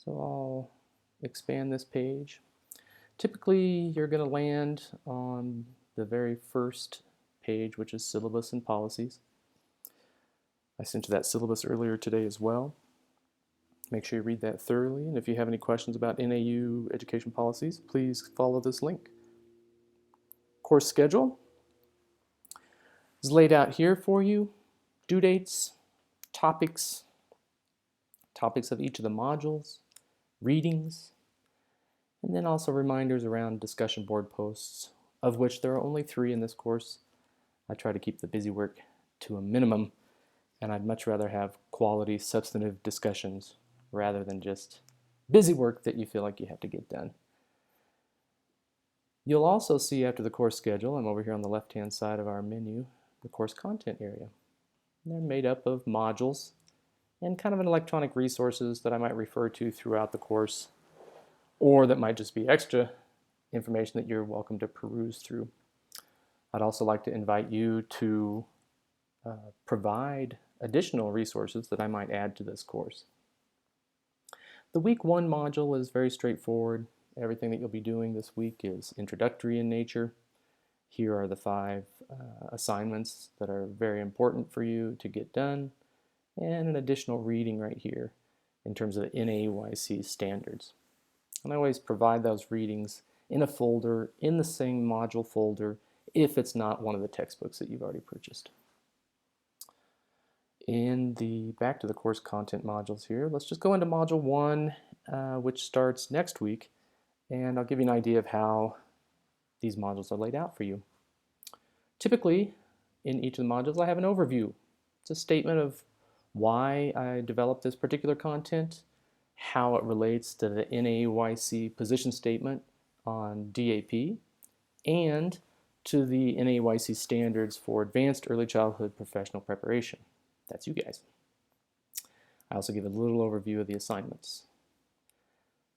So I'll expand this page. Typically, you're going to land on the very first page, which is syllabus and policies. I sent you that syllabus earlier today as well. Make sure you read that thoroughly, and if you have any questions about NAU education policies, please follow this link. Course schedule is laid out here for you. Due dates, topics of each of the modules, readings, and then also reminders around discussion board posts, of which there are only 3 in this course. I try to keep the busy work to a minimum, and I'd much rather have quality, substantive discussions rather than just busy work that you feel like you have to get done. You'll also see after the course schedule, I'm over here on the left-hand side of our menu, the course content area. And they're made up of modules and kind of an electronic resources that I might refer to throughout the course, or that might just be extra information that you're welcome to peruse through. I'd also like to invite you to provide additional resources that I might add to this course. The week 1 module is very straightforward. Everything that you'll be doing this week is introductory in nature. Here are the 5 assignments that are very important for you to get done, and an additional reading right here in terms of the NAUYC standards. And I always provide those readings in a folder, in the same module folder, if it's not one of the textbooks that you've already purchased. Back to the course content modules here, let's just go into module 1, which starts next week, and I'll give you an idea of how these modules are laid out for you. Typically, in each of the modules, I have an overview. It's a statement of why I developed this particular content, how it relates to the NAUYC position statement on DAP, and to the NAUYC standards for advanced early childhood professional preparation. That's you guys. I also give a little overview of the assignments.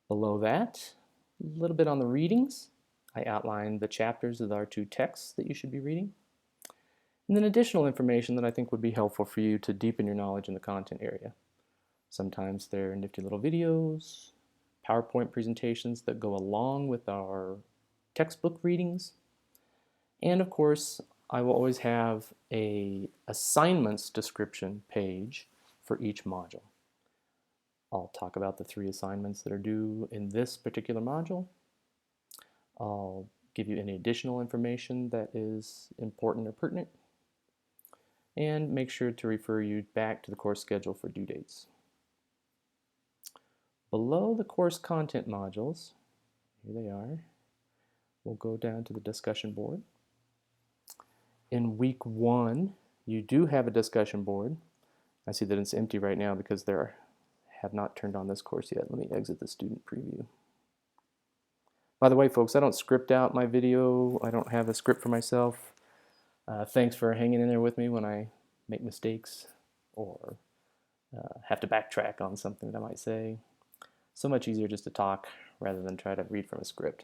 Below that, a little bit on the readings. I outline the chapters of our 2 texts that you should be reading. And then additional information that I think would be helpful for you to deepen your knowledge in the content area. Sometimes they're nifty little videos, PowerPoint presentations that go along with our textbook readings. And of course, I will always have an assignments description page for each module. I'll talk about the 3 assignments that are due in this particular module. I'll give you any additional information that is important or pertinent, and make sure to refer you back to the course schedule for due dates. Below the course content modules, here they are, we'll go down to the discussion board. In week 1, you do have a discussion board. I see that it's empty right now because they have not turned on this course yet. Let me exit the student preview. By the way, folks, I don't script out my video. I don't have a script for myself. Thanks for hanging in there with me when I make mistakes or have to backtrack on something that I might say. So much easier just to talk rather than try to read from a script.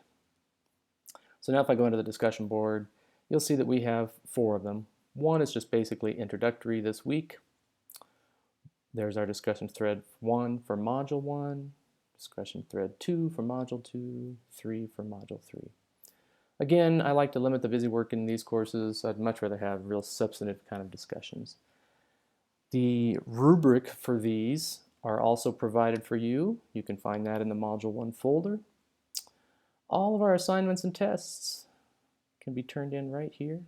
So now if I go into the discussion board, you'll see that we have 4 of them. One is just basically introductory this week. There's our discussion thread 1 for module 1, discussion thread 2 for module 2, 3 for module 3. Again, I like to limit the busy work in these courses. I'd much rather have real substantive kind of discussions. The rubric for these are also provided for you. You can find that in the module 1 folder. All of our assignments and tests can be turned in right here.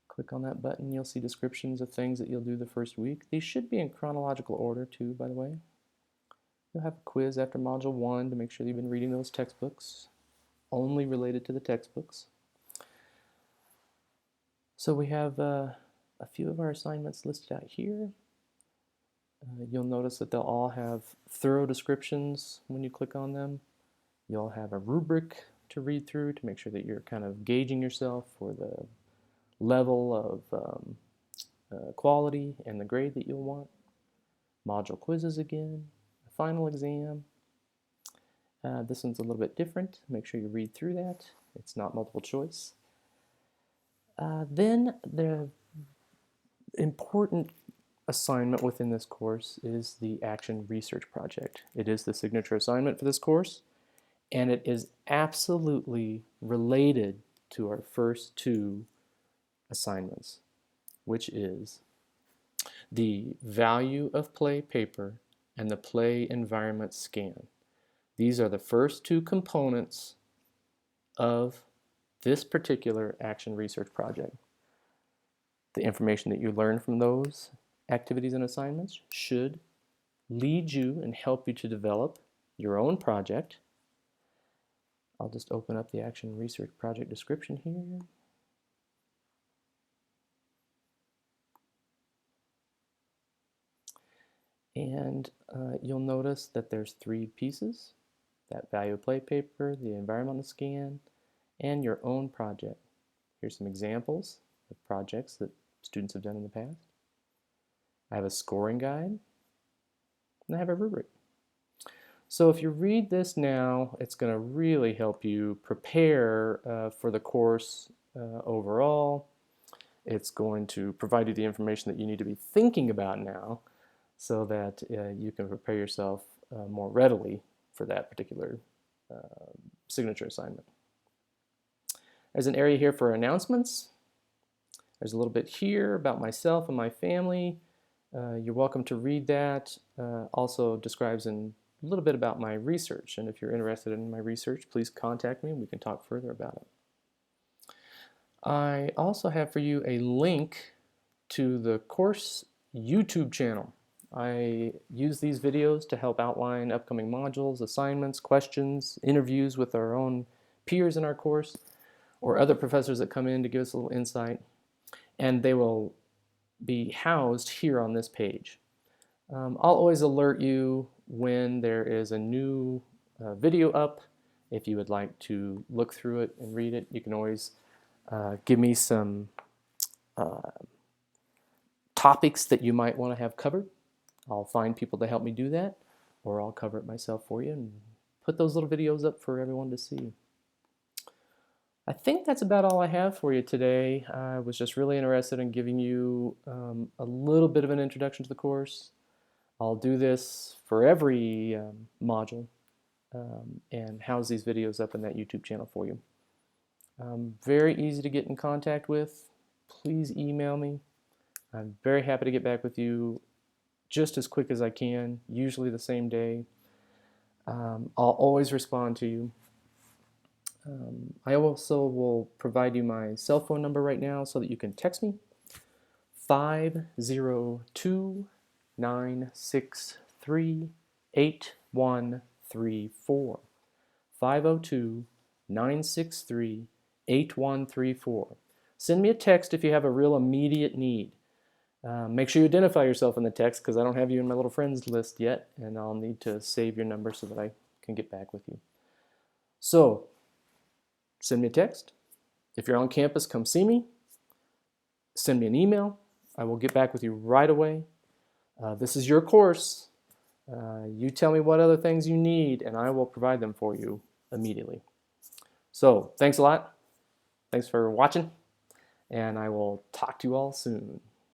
Click on that button, you'll see descriptions of things that you'll do the first week. These should be in chronological order too, by the way. You'll have a quiz after module 1 to make sure you've been reading those textbooks, only related to the textbooks. So we have a few of our assignments listed out here. You'll notice that they'll all have thorough descriptions when you click on them. You'll have a rubric to read through to make sure that you're kind of gauging yourself for the level of quality and the grade that you'll want. Module quizzes again, a final exam. This one's a little bit different. Make sure you read through that. It's not multiple choice. Then the important assignment within this course is the Action Research Project. It is the signature assignment for this course, and it is absolutely related to our first two assignments, which is the value of play paper and the play environment scan. These are the first two components of this particular Action Research Project. The information that you learn from those activities and assignments should lead you and help you to develop your own project. I'll just open up the Action Research Project description here. And you'll notice that there's three pieces: that value of play paper, the environmental scan, and your own project. Here's some examples of projects that students have done in the past. I have a scoring guide, and I have a rubric. So if you read this now, it's going to really help you prepare for the course overall. It's going to provide you the information that you need to be thinking about now so that you can prepare yourself more readily for that particular signature assignment. There's an area here for announcements. There's a little bit here about myself and my family. You're welcome to read that. Also describes a little bit about my research, and if you're interested in my research, please contact me and we can talk further about it. I also have for you a link to the course YouTube channel. I use these videos to help outline upcoming modules, assignments, questions, interviews with our own peers in our course, or other professors that come in to give us a little insight, and they will be housed here on this page. I'll always alert you when there is a new video up. If you would like to look through it and read it, you can always give me some topics that you might want to have covered. I'll find people to help me do that, or I'll cover it myself for you and put those little videos up for everyone to see. I think that's about all I have for you today. I was just really interested in giving you a little bit of an introduction to the course. I'll do this for every module and house these videos up in that YouTube channel for you. Very easy to get in contact with. Please email me. I'm very happy to get back with you just as quick as I can, usually the same day. I'll always respond to you. I also will provide you my cell phone number right now so that you can text me. 502-963-8134. 502-963-8134. Send me a text if you have a real immediate need. Make sure you identify yourself in the text because I don't have you in my little friends list yet, and I'll need to save your number so that I can get back with you. So, send me a text. If you're on campus, come see me. Send me an email. I will get back with you right away. This is your course. You tell me what other things you need, and I will provide them for you immediately. So, thanks a lot. Thanks for watching, and I will talk to you all soon.